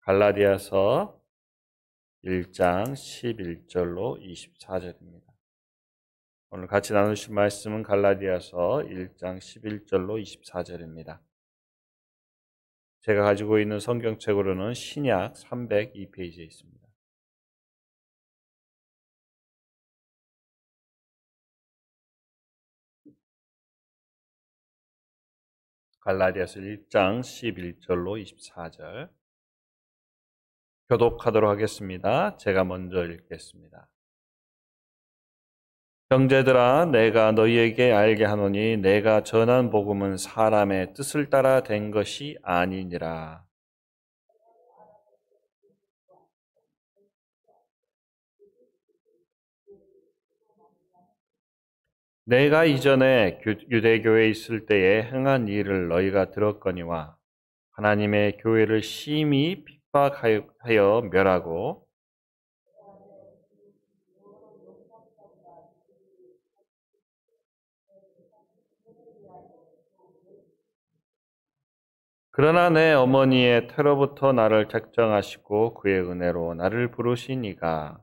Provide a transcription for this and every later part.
갈라디아서 1장 11절로 24절입니다. 오늘 같이 나누실 말씀은 갈라디아서 1장 11절로 24절입니다. 제가 가지고 있는 성경책으로는 신약 302페이지에 있습니다. 갈라디아서 1장 11절로 24절 교독하도록 하겠습니다. 제가 먼저 읽겠습니다. 형제들아, 내가 너희에게 알게 하노니 내가 전한 복음은 사람의 뜻을 따라 된 것이 아니니라. 내가 이전에 유대교회에 있을 때에 행한 일을 너희가 들었거니와 하나님의 교회를 심히 핍박하여 멸하고 그러나 내 어머니의 태로부터 나를 작정하시고 그의 은혜로 나를 부르시니가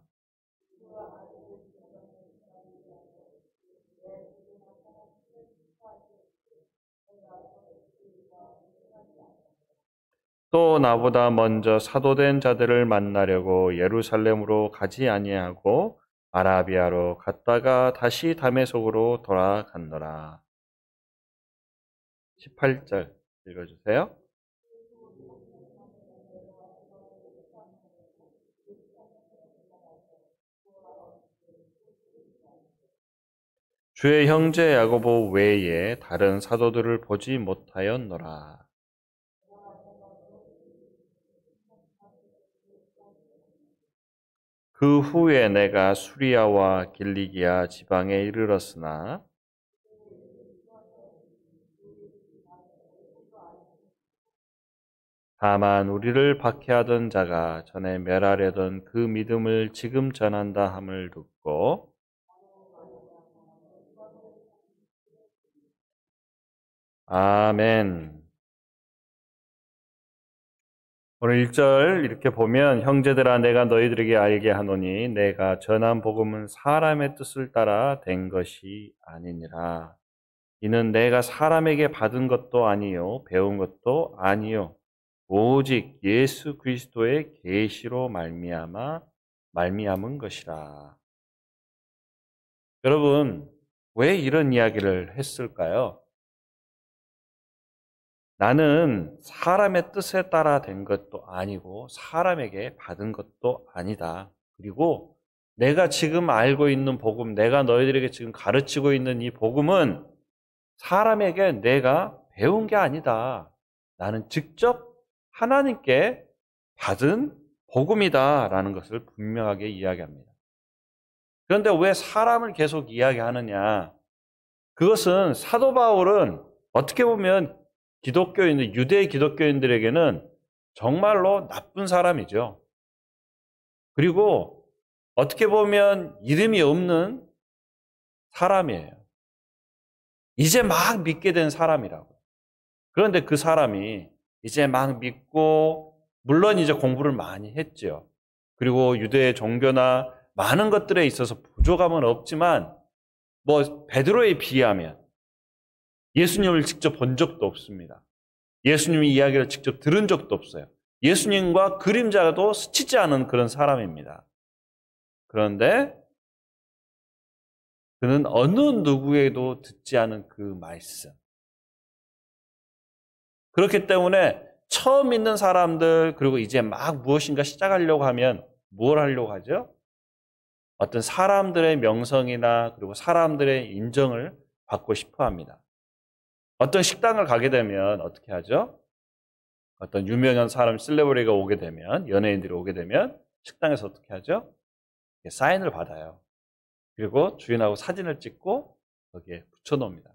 또 나보다 먼저 사도된 자들을 만나려고 예루살렘으로 가지 아니하고 아라비아로 갔다가 다시 다메섹으로 돌아간더라. 18절 읽어주세요. 주의 형제 야고보 외에 다른 사도들을 보지 못하였노라. 그 후에 내가 수리아와 길리기아 지방에 이르렀으나 다만 우리를 박해하던 자가 전에 멸하려던 그 믿음을 지금 전한다 함을 듣고 아멘. 오늘 1절 이렇게 보면 형제들아 내가 너희들에게 알게 하노니 내가 전한 복음은 사람의 뜻을 따라 된 것이 아니니라. 이는 내가 사람에게 받은 것도 아니요 배운 것도 아니요 오직 예수 그리스도의 계시로 말미암은 것이라. 여러분, 왜 이런 이야기를 했을까요? 나는 사람의 뜻에 따라 된 것도 아니고 사람에게 받은 것도 아니다. 그리고 내가 지금 알고 있는 복음, 내가 너희들에게 지금 가르치고 있는 이 복음은 사람에게 내가 배운 게 아니다. 나는 직접 하나님께 받은 복음이다라는 것을 분명하게 이야기합니다. 그런데 왜 사람을 계속 이야기하느냐? 그것은 사도 바울은 어떻게 보면 기독교인들, 유대 기독교인들에게는 정말로 나쁜 사람이죠. 그리고 어떻게 보면 이름이 없는 사람이에요. 이제 막 믿게 된 사람이라고. 그런데 그 사람이 이제 막 믿고, 물론 이제 공부를 많이 했죠. 그리고 유대 종교나 많은 것들에 있어서 부족함은 없지만, 베드로에 비하면 예수님을 직접 본 적도 없습니다. 예수님의 이야기를 직접 들은 적도 없어요. 예수님과 그림자도 스치지 않은 그런 사람입니다. 그런데 그는 어느 누구에도 듣지 않은 그 말씀. 그렇기 때문에 처음 믿는 사람들, 그리고 이제 막 무엇인가 시작하려고 하면 뭘 하려고 하죠? 어떤 사람들의 명성이나 그리고 사람들의 인정을 받고 싶어 합니다. 어떤 식당을 가게 되면 어떻게 하죠? 어떤 유명한 사람, 셀레브리티가 오게 되면, 연예인들이 오게 되면 식당에서 어떻게 하죠? 사인을 받아요. 그리고 주인하고 사진을 찍고 거기에 붙여놓습니다.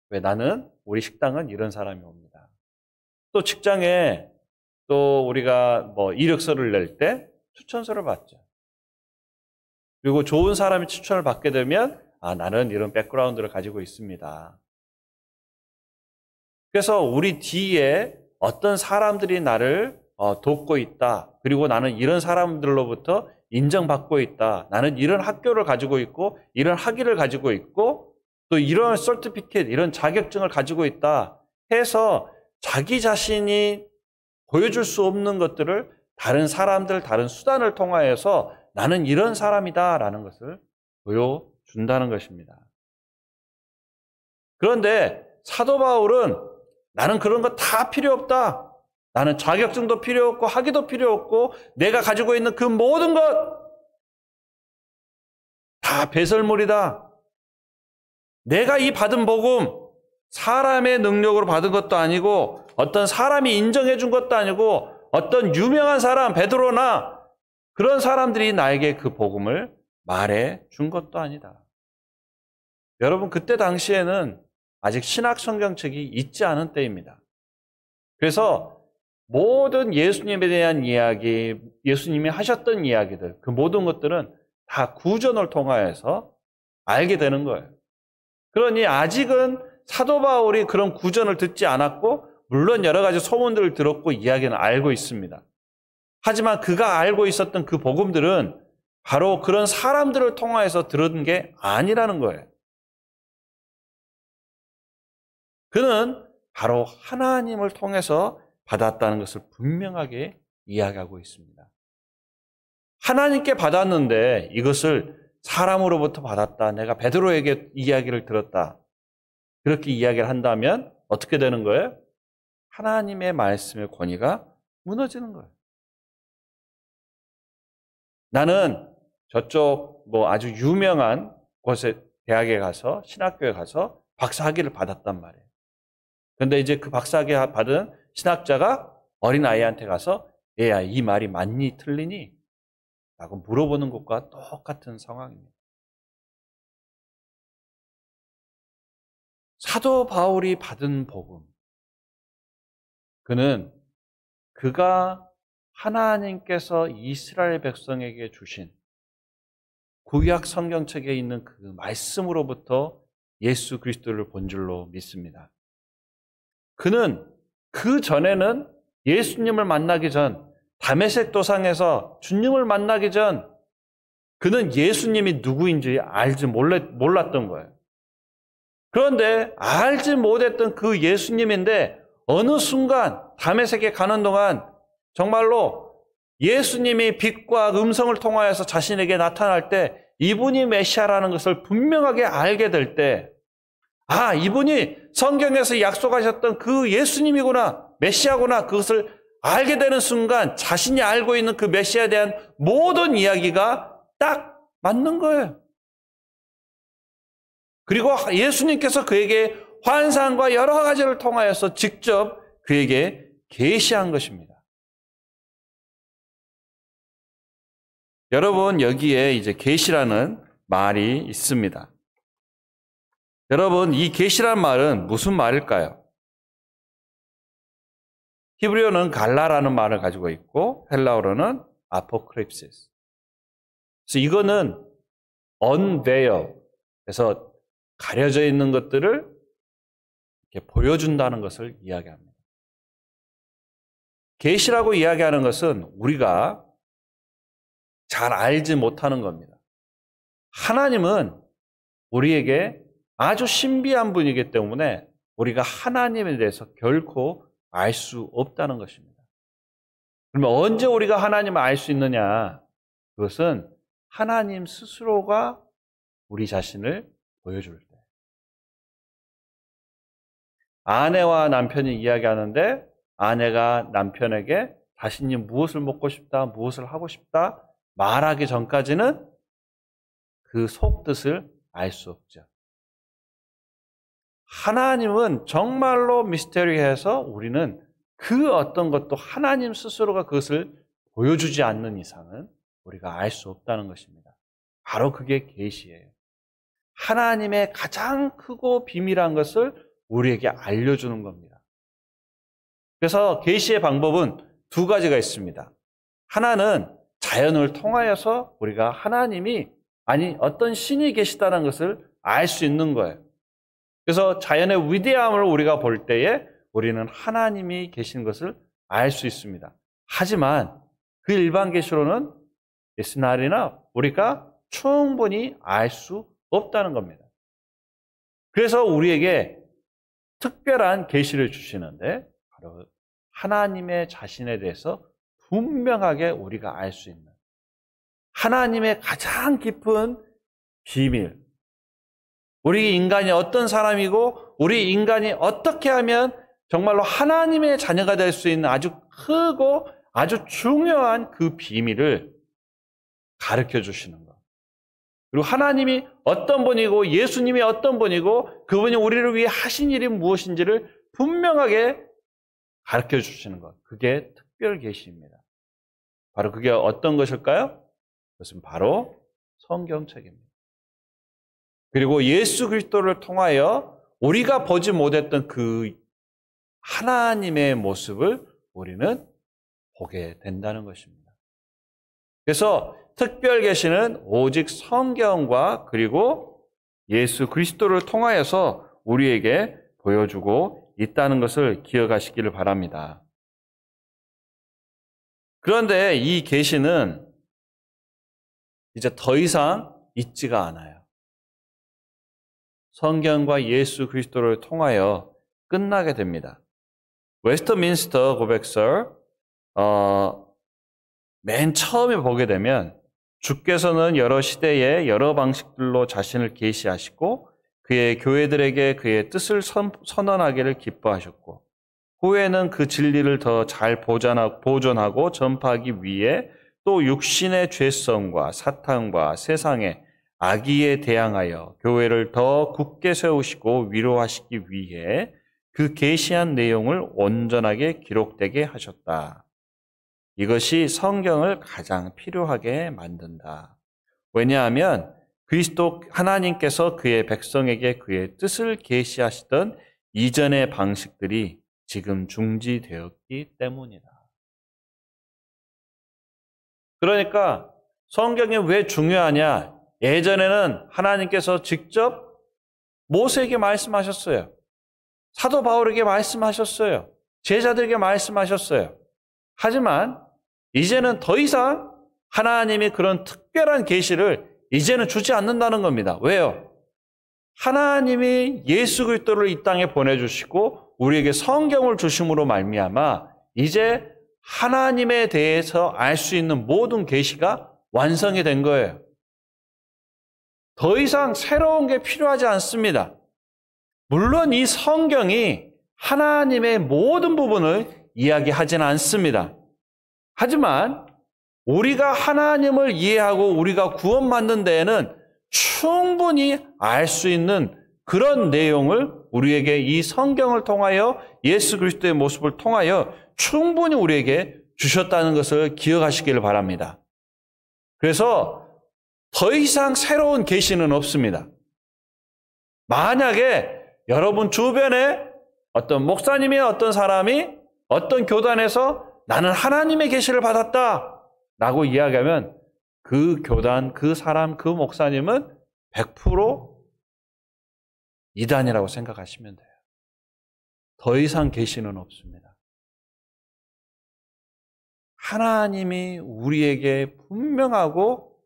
왜? 나는, 우리 식당은 이런 사람이 옵니다. 또 직장에 또 우리가 이력서를 낼 때 추천서를 받죠. 그리고 좋은 사람이 추천을 받게 되면 나는 이런 백그라운드를 가지고 있습니다. 그래서 우리 뒤에 어떤 사람들이 나를 돕고 있다. 그리고 나는 이런 사람들로부터 인정받고 있다. 나는 이런 학교를 가지고 있고 이런 학위를 가지고 있고 또 이런 서티피켓, 이런 자격증을 가지고 있다 해서 자기 자신이 보여줄 수 없는 것들을 다른 사람들, 다른 수단을 통하여서 나는 이런 사람이다라는 것을 보여준다는 것입니다. 그런데 사도 바울은 나는 그런 거 다 필요 없다. 나는 자격증도 필요 없고 학위도 필요 없고 내가 가지고 있는 그 모든 것 다 배설물이다. 내가 이 받은 복음 사람의 능력으로 받은 것도 아니고 어떤 사람이 인정해 준 것도 아니고 어떤 유명한 사람 베드로나 그런 사람들이 나에게 그 복음을 말해 준 것도 아니다. 여러분 그때 당시에는 아직 신약 성경책이 있지 않은 때입니다. 그래서 모든 예수님에 대한 이야기, 예수님이 하셨던 이야기들, 그 모든 것들은 다 구전을 통하여서 알게 되는 거예요. 그러니 아직은 사도 바울이 그런 구전을 듣지 않았고 물론 여러 가지 소문들을 들었고 이야기는 알고 있습니다. 하지만 그가 알고 있었던 그 복음들은 바로 그런 사람들을 통하여서 들은 게 아니라는 거예요. 그는 바로 하나님을 통해서 받았다는 것을 분명하게 이야기하고 있습니다. 하나님께 받았는데 이것을 사람으로부터 받았다. 내가 베드로에게 이야기를 들었다. 그렇게 이야기를 한다면 어떻게 되는 거예요? 하나님의 말씀의 권위가 무너지는 거예요. 나는 저쪽 아주 유명한 곳에 대학에 가서 신학교에 가서 박사학위를 받았단 말이에요. 그런데 이제 그 박사학위 받은 신학자가 어린아이한테 가서 얘야 이 말이 맞니 틀리니? 라고 물어보는 것과 똑같은 상황입니다. 사도 바울이 받은 복음, 그가 하나님께서 이스라엘 백성에게 주신 구약 성경책에 있는 그 말씀으로부터 예수 그리스도를 본 줄로 믿습니다. 그는 그 전에는 예수님을 만나기 전 다메섹 도상에서 주님을 만나기 전 그는 예수님이 누구인지 알지 몰랐던 거예요. 그런데 알지 못했던 그 예수님인데 어느 순간 다메섹에 가는 동안 정말로 예수님이 빛과 음성을 통하여서 자신에게 나타날 때 이분이 메시아라는 것을 분명하게 알게 될 때 이분이 성경에서 약속하셨던 그 예수님이구나, 메시아구나, 그것을 알게 되는 순간 자신이 알고 있는 그 메시아에 대한 모든 이야기가 딱 맞는 거예요. 그리고 예수님께서 그에게 환상과 여러 가지를 통하여서 직접 그에게 계시한 것입니다. 여러분 여기에 이제 계시라는 말이 있습니다. 여러분 이 계시란 말은 무슨 말일까요? 히브리어는 갈라라는 말을 가지고 있고 헬라어로는 아포크립시스. 그래서 이거는 unveil, 그래서 가려져 있는 것들을 이렇게 보여준다는 것을 이야기합니다. 계시라고 이야기하는 것은 우리가 잘 알지 못하는 겁니다. 하나님은 우리에게 아주 신비한 분이기 때문에 우리가 하나님에 대해서 결코 알 수 없다는 것입니다. 그러면 언제 우리가 하나님을 알 수 있느냐? 그것은 하나님 스스로가 우리 자신을 보여줄 때. 아내와 남편이 이야기하는데 아내가 남편에게 자신이 무엇을 먹고 싶다, 무엇을 하고 싶다 말하기 전까지는 그 속뜻을 알 수 없죠. 하나님은 정말로 미스테리해서 우리는 그 어떤 것도 하나님 스스로가 그것을 보여주지 않는 이상은 우리가 알 수 없다는 것입니다. 바로 그게 계시예요. 하나님의 가장 크고 비밀한 것을 우리에게 알려주는 겁니다. 그래서 계시의 방법은 두 가지가 있습니다. 하나는 자연을 통하여서 우리가 하나님이 어떤 신이 계시다는 것을 알 수 있는 거예요. 그래서 자연의 위대함을 우리가 볼 때에 우리는 하나님이 계신 것을 알 수 있습니다. 하지만 그 일반 계시로는 it's not enough. 우리가 충분히 알 수 없다는 겁니다. 그래서 우리에게 특별한 계시를 주시는데 바로 하나님의 자신에 대해서 분명하게 우리가 알 수 있는 하나님의 가장 깊은 비밀, 우리 인간이 어떤 사람이고 우리 인간이 어떻게 하면 정말로 하나님의 자녀가 될 수 있는 아주 크고 아주 중요한 그 비밀을 가르쳐 주시는 것. 그리고 하나님이 어떤 분이고 예수님이 어떤 분이고 그분이 우리를 위해 하신 일이 무엇인지를 분명하게 가르쳐 주시는 것. 그게 특별 계시입니다. 바로 그게 어떤 것일까요? 그것은 바로 성경책입니다. 그리고 예수 그리스도를 통하여 우리가 보지 못했던 그 하나님의 모습을 우리는 보게 된다는 것입니다. 그래서 특별 계시는 오직 성경과 그리고 예수 그리스도를 통하여서 우리에게 보여주고 있다는 것을 기억하시기를 바랍니다. 그런데 이 계시는 이제 더 이상 있지가 않아요. 성경과 예수 그리스도를 통하여 끝나게 됩니다. 웨스트민스터 고백설 맨 처음에 보게 되면 주께서는 여러 시대에 여러 방식들로 자신을 계시하시고 그의 교회들에게 그의 뜻을 선언하기를 기뻐하셨고 후에는 그 진리를 더 잘 보존하고 전파하기 위해 또 육신의 죄성과 사탄과 세상의 악의에 대항하여 교회를 더 굳게 세우시고 위로하시기 위해 그 계시한 내용을 온전하게 기록되게 하셨다. 이것이 성경을 가장 필요하게 만든다. 왜냐하면 그리스도 하나님께서 그의 백성에게 그의 뜻을 계시하시던 이전의 방식들이 지금 중지되었기 때문이다. 그러니까 성경이 왜 중요하냐? 예전에는 하나님께서 직접 모세에게 말씀하셨어요. 사도 바울에게 말씀하셨어요. 제자들에게 말씀하셨어요. 하지만 이제는 더 이상 하나님이 그런 특별한 계시를 이제는 주지 않는다는 겁니다. 왜요? 하나님이 예수 그리스도를 이 땅에 보내주시고 우리에게 성경을 주심으로 말미암아 이제 하나님에 대해서 알 수 있는 모든 계시가 완성이 된 거예요. 더 이상 새로운 게 필요하지 않습니다. 물론 이 성경이 하나님의 모든 부분을 이야기하지는 않습니다. 하지만 우리가 하나님을 이해하고 우리가 구원받는 데에는 충분히 알 수 있는 그런 내용을 우리에게 이 성경을 통하여 예수 그리스도의 모습을 통하여 충분히 우리에게 주셨다는 것을 기억하시기를 바랍니다. 그래서 더 이상 새로운 계시는 없습니다. 만약에 여러분 주변에 어떤 목사님이 어떤 사람이 어떤 교단에서 나는 하나님의 계시를 받았다 라고 이야기하면 그 교단, 그 사람, 그 목사님은 100% 이단이라고 생각하시면 돼요. 더 이상 계시는 없습니다. 하나님이 우리에게 분명하고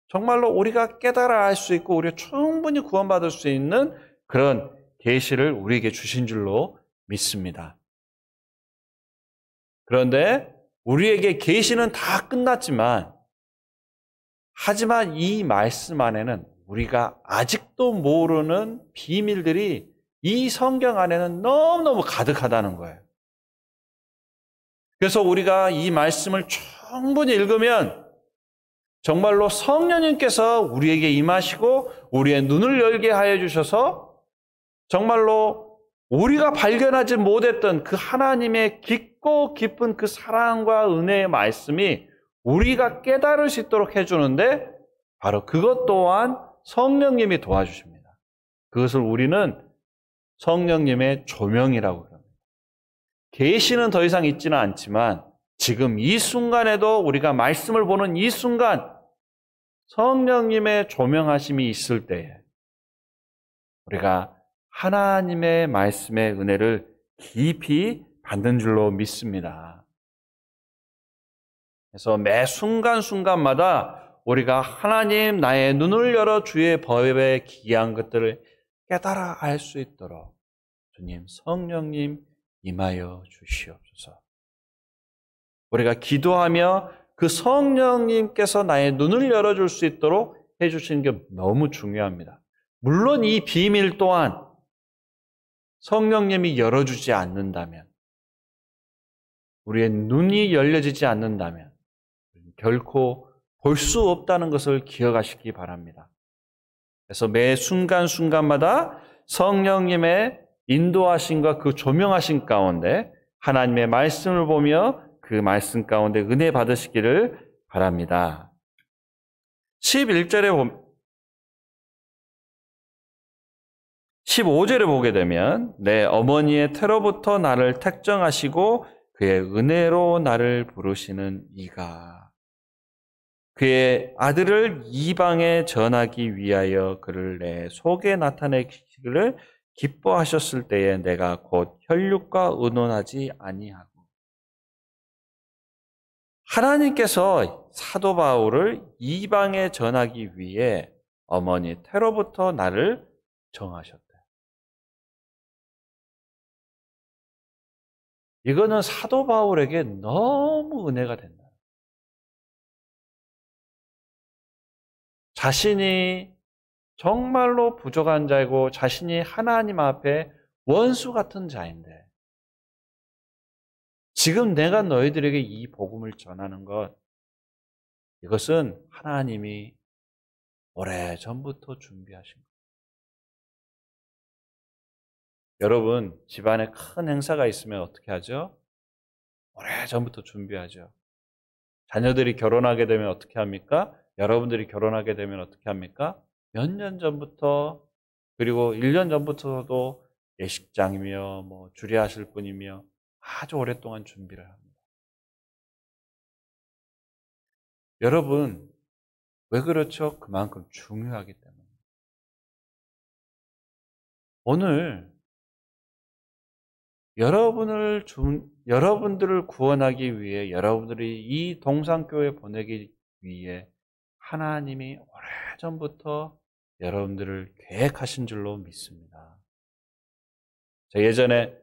정말로 우리가 깨달아 알 수 있고 우리가 충분히 구원받을 수 있는 그런 계시를 우리에게 주신 줄로 믿습니다. 그런데 우리에게 계시는 다 끝났지만 하지만 이 말씀 안에는 우리가 아직도 모르는 비밀들이 이 성경 안에는 너무너무 가득하다는 거예요. 그래서 우리가 이 말씀을 충분히 읽으면 정말로 성령님께서 우리에게 임하시고 우리의 눈을 열게 하여 주셔서 정말로 우리가 발견하지 못했던 그 하나님의 깊고 깊은 그 사랑과 은혜의 말씀이 우리가 깨달을 수 있도록 해주는데 바로 그것 또한 성령님이 도와주십니다. 그것을 우리는 성령님의 조명이라고 합니다. 계시는 더 이상 있지는 않지만 지금 이 순간에도 우리가 말씀을 보는 이 순간 성령님의 조명하심이 있을 때에 우리가 하나님의 말씀의 은혜를 깊이 받는 줄로 믿습니다. 그래서 매 순간순간마다 우리가 하나님 나의 눈을 열어 주의 법에 기이한 것들을 깨달아 알 수 있도록 주님 성령님 임하여 주시옵소서. 우리가 기도하며 그 성령님께서 나의 눈을 열어줄 수 있도록 해주시는 게 너무 중요합니다. 물론 이 비밀 또한 성령님이 열어주지 않는다면, 우리의 눈이 열려지지 않는다면 결코 볼 수 없다는 것을 기억하시기 바랍니다. 그래서 매 순간순간마다 성령님의 인도하심과 그 조명하심 가운데 하나님의 말씀을 보며 그 말씀 가운데 은혜 받으시기를 바랍니다. 11절에 보면 15절에 보게 되면 내 어머니의 태로부터 나를 택정하시고 그의 은혜로 나를 부르시는 이가 그의 아들을 이방에 전하기 위하여 그를 내 속에 나타내기를 기뻐하셨을 때에 내가 곧 혈육과 의논하지 아니하고. 하나님께서 사도 바울을 이방에 전하기 위해 어머니 태로부터 나를 정하셨다. 이거는 사도 바울에게 너무 은혜가 된다. 자신이 정말로 부족한 자이고 자신이 하나님 앞에 원수 같은 자인데 지금 내가 너희들에게 이 복음을 전하는 것, 이것은 하나님이 오래전부터 준비하신 것. 여러분, 집안에 큰 행사가 있으면 어떻게 하죠? 오래전부터 준비하죠. 자녀들이 결혼하게 되면 어떻게 합니까? 여러분들이 결혼하게 되면 어떻게 합니까? 몇 년 전부터, 그리고 1년 전부터도 예식장이며 주례하실 분이며 아주 오랫동안 준비를 합니다. 여러분, 왜 그렇죠? 그만큼 중요하기 때문에. 오늘 여러분들을 구원하기 위해, 여러분들이 이 동산교회 보내기 위해 하나님이 오래전부터 여러분들을 계획하신 줄로 믿습니다. 예전에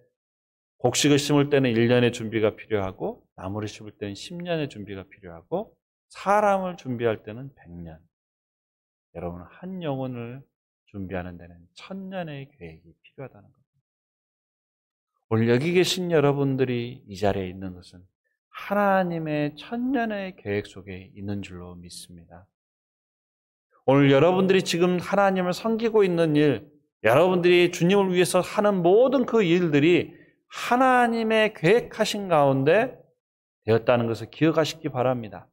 곡식을 심을 때는 1년의 준비가 필요하고 나무를 심을 때는 10년의 준비가 필요하고 사람을 준비할 때는 100년. 여러분, 한 영혼을 준비하는 데는 1000년의 계획이 필요하다는 겁니다. 오늘 여기 계신 여러분들이 이 자리에 있는 것은 하나님의 1000년의 계획 속에 있는 줄로 믿습니다. 오늘 여러분들이 지금 하나님을 섬기고 있는 일, 여러분들이 주님을 위해서 하는 모든 그 일들이 하나님의 계획하신 가운데 되었다는 것을 기억하시기 바랍니다.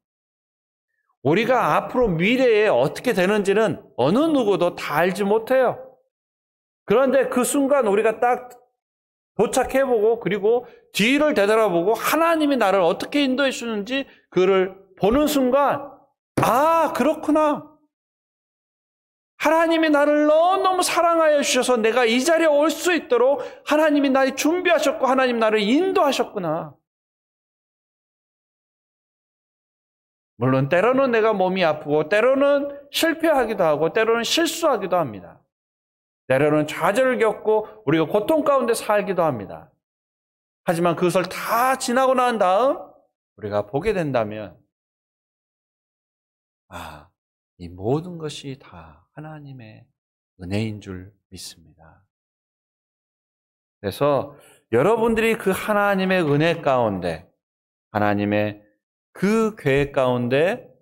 우리가 앞으로 미래에 어떻게 되는지는 어느 누구도 다 알지 못해요. 그런데 그 순간 우리가 딱 도착해보고 그리고 뒤를 되돌아보고 하나님이 나를 어떻게 인도해 주는지 그를 보는 순간, 아, 그렇구나. 하나님이 나를 너무너무 사랑하여 주셔서 내가 이 자리에 올 수 있도록 하나님이 나를 준비하셨고 하나님 나를 인도하셨구나. 물론 때로는 내가 몸이 아프고 때로는 실패하기도 하고 때로는 실수하기도 합니다. 때로는 좌절을 겪고 우리가 고통 가운데 살기도 합니다. 하지만 그것을 다 지나고 난 다음 우리가 보게 된다면 이 모든 것이 다 하나님의 은혜인 줄 믿습니다. 그래서 여러분들이 그 하나님의 은혜 가운데, 하나님의 그 계획 가운데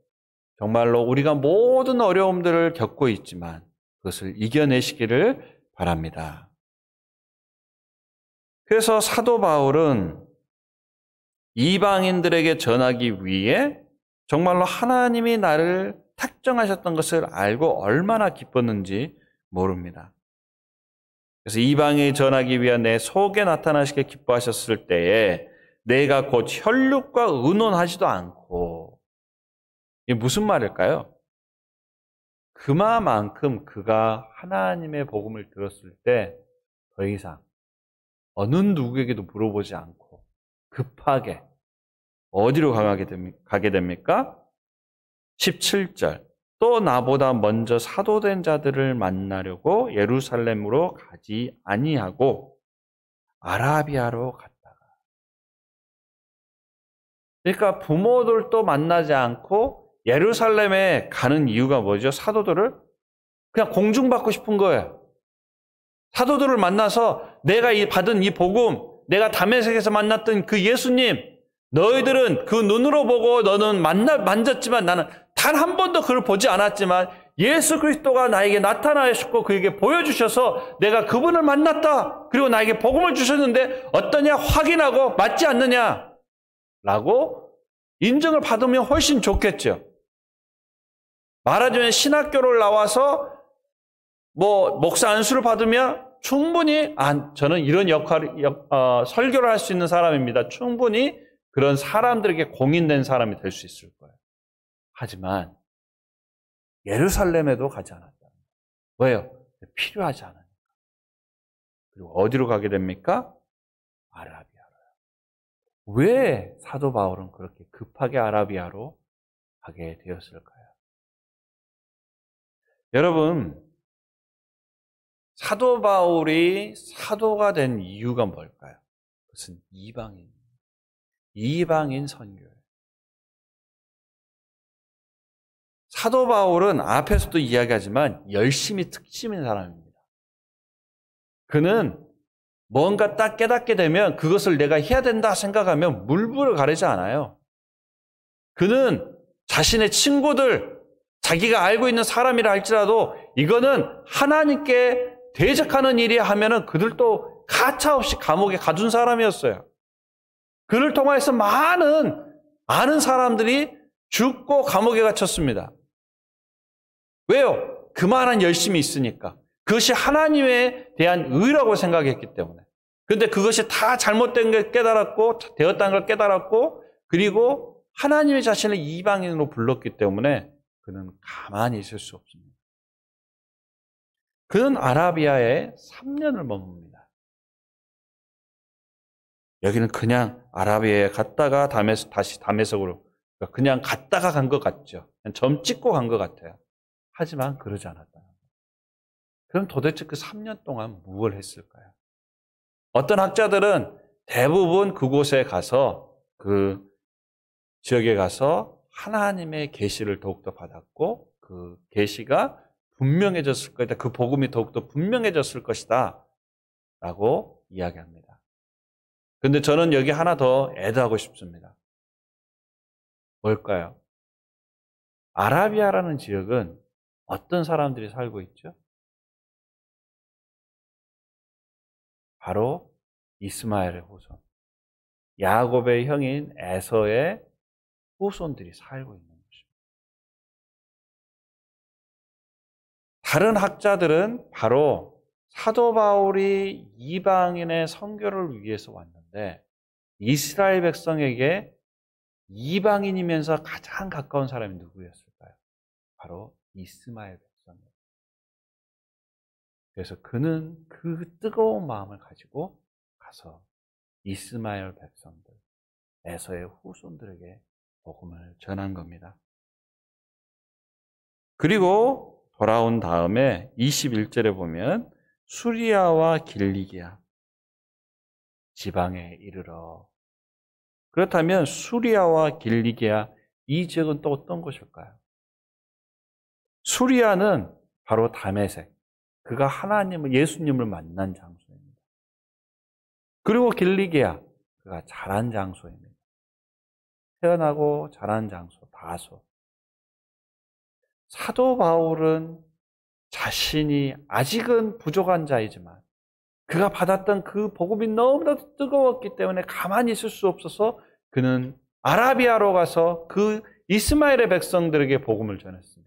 정말로 우리가 모든 어려움들을 겪고 있지만 그것을 이겨내시기를 바랍니다. 그래서 사도 바울은 이방인들에게 전하기 위해 정말로 하나님이 나를 택정하셨던 것을 알고 얼마나 기뻤는지 모릅니다. 그래서 이방에 전하기 위한 내 속에 나타나시게 기뻐하셨을 때에 내가 곧 혈육과 의논하지도 않고, 이게 무슨 말일까요? 그만큼 그가 하나님의 복음을 들었을 때 더 이상 어느 누구에게도 물어보지 않고 급하게 어디로 가게 됩니까? 17절. 또 나보다 먼저 사도된 자들을 만나려고 예루살렘으로 가지 아니하고 아라비아로 갔다가. 그러니까 부모들도 만나지 않고 예루살렘에 가는 이유가 뭐죠? 사도들을 그냥 공중받고 싶은 거예요. 사도들을 만나서 내가 받은 이 복음, 내가 다메섹에서 만났던 그 예수님, 너희들은 그 눈으로 보고 너는 만졌지만 나는 단 한 번도 그를 보지 않았지만 예수 그리스도가 나에게 나타나셨고 그에게 보여주셔서 내가 그분을 만났다. 그리고 나에게 복음을 주셨는데 어떠냐 확인하고 맞지 않느냐 라고 인정을 받으면 훨씬 좋겠죠. 말하자면 신학교를 나와서 목사 안수를 받으면 충분히 저는 이런 설교를 할 수 있는 사람입니다. 충분히 그런 사람들에게 공인된 사람이 될 수 있을 거예요. 하지만 예루살렘에도 가지 않았다. 왜요? 필요하지 않으니까. 그리고 어디로 가게 됩니까? 아라비아로요. 왜 사도 바울은 그렇게 급하게 아라비아로 가게 되었을까요? 여러분, 사도 바울이 사도가 된 이유가 뭘까요? 그것은 이방인 선교예요. 사도 바울은 앞에서도 이야기하지만 열심히 특심인 사람입니다. 그는 뭔가 딱 깨닫게 되면 그것을 내가 해야 된다 생각하면 물불을 가리지 않아요. 그는 자신의 친구들, 자기가 알고 있는 사람이라 할지라도 이거는 하나님께 대적하는 일이야 하면은 그들도 가차없이 감옥에 가둔 사람이었어요. 그를 통해서 많은 아는 사람들이 죽고 감옥에 갇혔습니다. 왜요? 그만한 열심이 있으니까. 그것이 하나님에 대한 의라고 생각했기 때문에. 그런데 그것이 다 잘못된 걸 깨달았고 되었다는 걸 깨달았고 그리고 하나님의 자신을 이방인으로 불렀기 때문에 그는 가만히 있을 수 없습니다. 그는 아라비아에 3년을 머뭅니다. 여기는 그냥 아라비아에 갔다가 다시 다메섹으로 그냥 갔다가 간 것 같죠. 그냥 점 찍고 간 것 같아요. 하지만 그러지 않았다는 거예요. 그럼 도대체 그 3년 동안 무엇을 했을까요? 어떤 학자들은 대부분 그곳에 가서 그 지역에 가서 하나님의 계시를 더욱더 받았고 그 계시가 분명해졌을 것이다. 그 복음이 더욱더 분명해졌을 것이다. 라고 이야기합니다. 그런데 저는 여기 하나 더 애드하고 싶습니다. 뭘까요? 아라비아라는 지역은 어떤 사람들이 살고 있죠? 바로 이스마엘의 후손, 야곱의 형인 에서의 후손들이 살고 있는 것입니다. 다른 학자들은 바로 사도 바울이 이방인의 선교를 위해서 왔는데 이스라엘 백성에게 이방인이면서 가장 가까운 사람이 누구였을까요? 바로 이스마엘 백성이에요. 그래서 그는 그 뜨거운 마음을 가지고 가서 이스마엘 백성들, 에서의 후손들에게 복음을 전한 겁니다. 그리고 돌아온 다음에 21절에 보면 수리아와 길리기아 지방에 이르러. 그렇다면 수리아와 길리기아 이 지역은 또 어떤 곳일까요? 수리아는 바로 다메섹, 그가 예수님을 만난 장소입니다. 그리고 길리기아, 그가 자란 장소입니다. 태어나고 자란 장소, 다소. 사도 바울은 자신이 아직은 부족한 자이지만 그가 받았던 그 복음이 너무나도 뜨거웠기 때문에 가만히 있을 수 없어서 그는 아라비아로 가서 그 이스마엘의 백성들에게 복음을 전했습니다.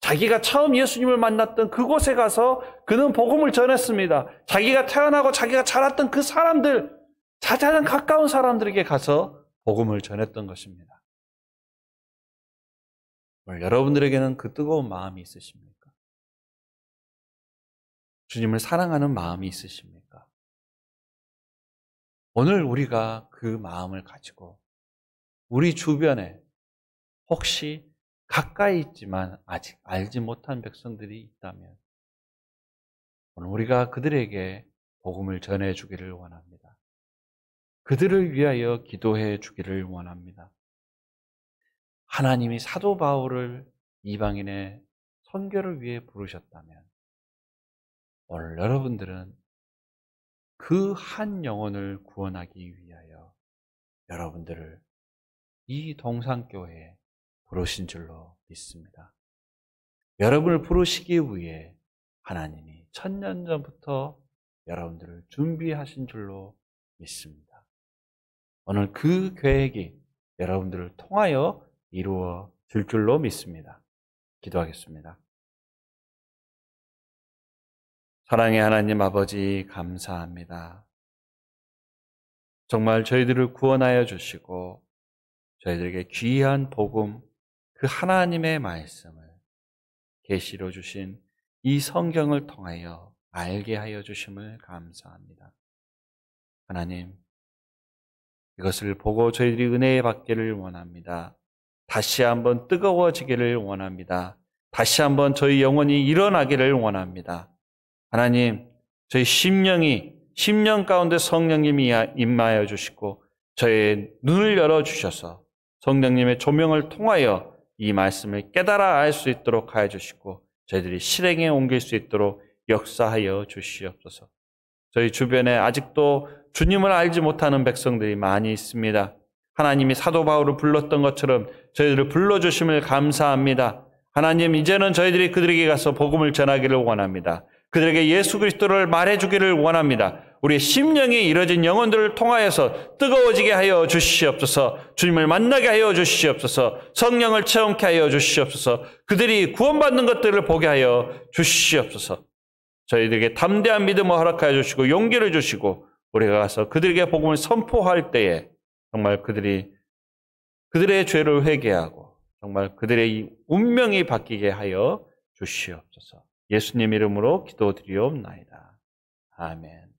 자기가 처음 예수님을 만났던 그곳에 가서 그는 복음을 전했습니다. 자기가 태어나고 자기가 자랐던 그 사람들, 가장 가까운 사람들에게 가서 복음을 전했던 것입니다. 여러분들에게는 그 뜨거운 마음이 있으십니까? 주님을 사랑하는 마음이 있으십니까? 오늘 우리가 그 마음을 가지고 우리 주변에 혹시 가까이 있지만 아직 알지 못한 백성들이 있다면 오늘 우리가 그들에게 복음을 전해주기를 원합니다. 그들을 위하여 기도해 주기를 원합니다. 하나님이 사도 바울을 이방인의 선교를 위해 부르셨다면 오늘 여러분들은 그 한 영혼을 구원하기 위하여 여러분들을 이 동산교회에 부르신 줄로 믿습니다. 여러분을 부르시기 위해 하나님이 1000년 전부터 여러분들을 준비하신 줄로 믿습니다. 오늘 그 계획이 여러분들을 통하여 이루어질 줄로 믿습니다. 기도하겠습니다. 사랑의 하나님 아버지 감사합니다. 정말 저희들을 구원하여 주시고 저희들에게 귀한 복음, 그 하나님의 말씀을 계시로 주신 이 성경을 통하여 알게 하여 주심을 감사합니다. 하나님, 이것을 보고 저희들이 은혜 받기를 원합니다. 다시 한번 뜨거워지기를 원합니다. 다시 한번 저희 영혼이 일어나기를 원합니다. 하나님, 저희 심령 가운데 성령님이 임하여 주시고 저의 눈을 열어주셔서 성령님의 조명을 통하여 이 말씀을 깨달아 알 수 있도록 하여 주시고 저희들이 실행에 옮길 수 있도록 역사하여 주시옵소서. 저희 주변에 아직도 주님을 알지 못하는 백성들이 많이 있습니다. 하나님이 사도 바울을 불렀던 것처럼 저희들을 불러주심을 감사합니다. 하나님, 이제는 저희들이 그들에게 가서 복음을 전하기를 원합니다. 그들에게 예수 그리스도를 말해주기를 원합니다. 우리의 심령이 이뤄진 영혼들을 통하여서 뜨거워지게 하여 주시옵소서. 주님을 만나게 하여 주시옵소서. 성령을 체험케 하여 주시옵소서. 그들이 구원받는 것들을 보게 하여 주시옵소서. 저희들에게 담대한 믿음을 허락하여 주시고 용기를 주시고 우리가 가서 그들에게 복음을 선포할 때에 정말 그들의 죄를 회개하고 정말 그들의 이 운명이 바뀌게 하여 주시옵소서. 예수님 이름으로 기도드리옵나이다. 아멘.